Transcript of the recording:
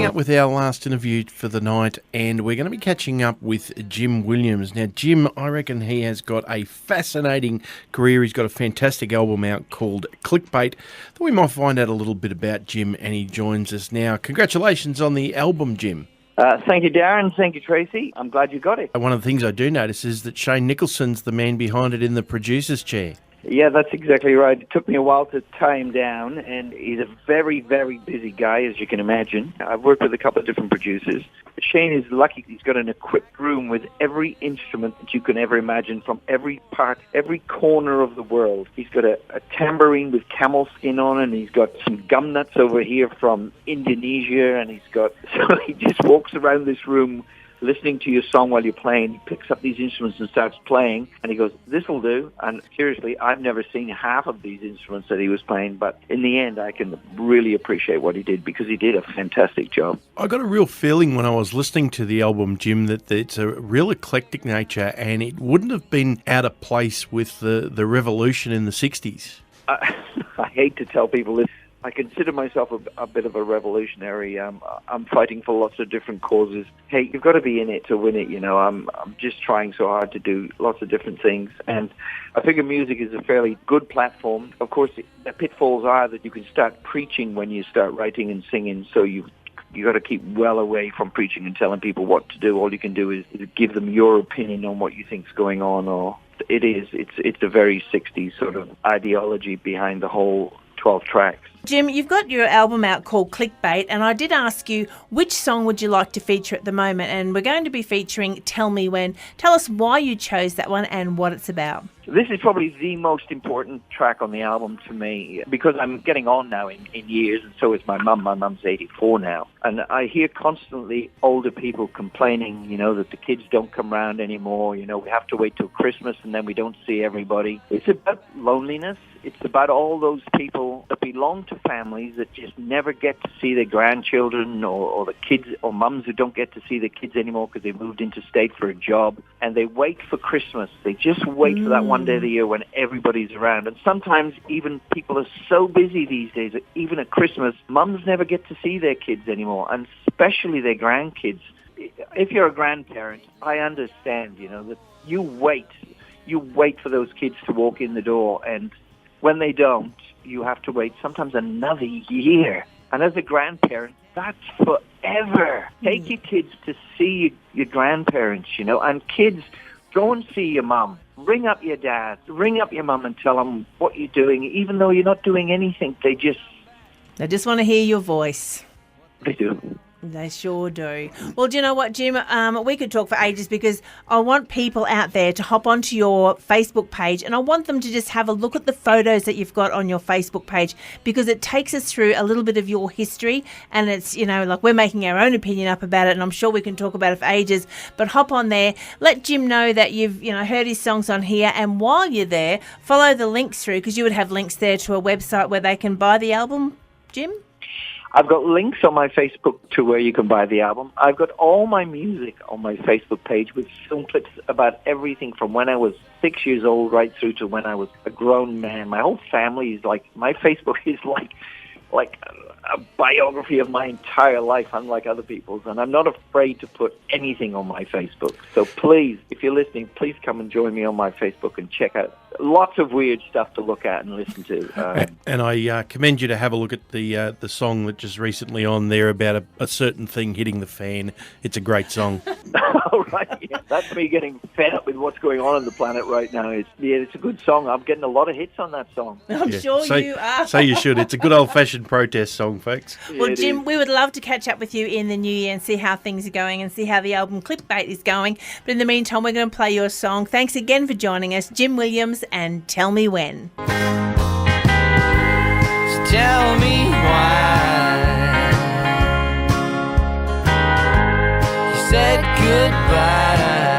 wrapping up with our last interview for the night, and we're going to be catching up with Jim Williams. Now, Jim, I reckon he has got a fascinating career. He's got a fantastic album out called Clickbait. Thought we might find out a little bit about Jim, and he joins us now. Congratulations on the album, Jim. Thank you, Darren. Thank you, Tracy. I'm glad you got it. One of the things I do notice is that Shane Nicholson's the man behind it in the producer's chair. Yeah, that's exactly right. It took me a while to tie him down, and he's a very, very busy guy, as you can imagine. I've worked with a couple of different producers. Shane is lucky. He's got an equipped room with every instrument that you can ever imagine from every part, every corner of the world. He's got a tambourine with camel skin on it, and he's got some gum nuts over here from Indonesia, and so he just walks around this room listening to your song while you're playing. He picks up these instruments and starts playing, and he goes, "This will do." And seriously, I've never seen half of these instruments that he was playing, but in the end, I can really appreciate what he did, because he did a fantastic job. I got a real feeling when I was listening to the album, Jim, that it's a real eclectic nature, and it wouldn't have been out of place with the revolution in the 60s. I hate to tell people this. I consider myself a bit of a revolutionary. I'm fighting for lots of different causes. Hey, you've got to be in it to win it, you know. I'm just trying so hard to do lots of different things. And I figure music is a fairly good platform. Of course, the pitfalls are that you can start preaching when you start writing and singing, so you got to keep well away from preaching and telling people what to do. All you can do is give them your opinion on what you think's going on, or it's a very 60s sort of ideology behind the whole 12 tracks. Jim, you've got your album out called Clickbait, and I did ask you which song would you like to feature at the moment, and we're going to be featuring Tell Me When. Tell us why you chose that one and what it's about. This is probably the most important track on the album to me, because I'm getting on now in years, and so is my mum. My mum's 84 now. And I hear constantly older people complaining, you know, that the kids don't come round anymore. You know, we have to wait till Christmas and then we don't see everybody. It's about loneliness. It's about all those people that belong to families that just never get to see their grandchildren, or the kids, or mums who don't get to see their kids anymore because they moved interstate for a job. And they wait for Christmas. They just wait for that one day of the year when everybody's around. And sometimes even people are so busy these days that even at Christmas, mums never get to see their kids anymore, and especially their grandkids. If you're a grandparent, I understand, you know, that you wait for those kids to walk in the door, and when they don't, you have to wait sometimes another year. And as a grandparent, that's forever. Take your kids to see your grandparents, you know, and kids, go and see your mum. Ring up your dad. Ring up your mum and tell them what you're doing, even though you're not doing anything. They just want to hear your voice. They do. They sure do. Well, do you know what, Jim? We could talk for ages, because I want people out there to hop onto your Facebook page, and I want them to just have a look at the photos that you've got on your Facebook page, because it takes us through a little bit of your history, and it's, you know, like we're making our own opinion up about it, and I'm sure we can talk about it for ages. But hop on there, let Jim know that you've, you know, heard his songs on here, and while you're there, follow the links through, because you would have links there to a website where they can buy the album, Jim? I've got links on my Facebook to where you can buy the album. I've got all my music on my Facebook page with film clips about everything from when I was 6 years old right through to when I was a grown man. My whole family is like, my Facebook is like a biography of my entire life, unlike other people's, and I'm not afraid to put anything on my Facebook. So please, if you're listening, please come and join me on my Facebook and check out lots of weird stuff to look at and listen to. And I commend you to have a look at the song that just recently on there about a certain thing hitting the fan. It's a great song. Oh, right. Yeah. That's me getting fed up with what's going on the planet right now. It's a good song. I'm getting a lot of hits on that song. I'm sure you are. So you should. It's a good old-fashioned protest song, folks. Well, yeah, Jim, we would love to catch up with you in the new year and see how things are going and see how the album Clickbait is going. But in the meantime, we're going to play your song. Thanks again for joining us, Jim Williams, and Tell Me When. So tell me why you said goodbye.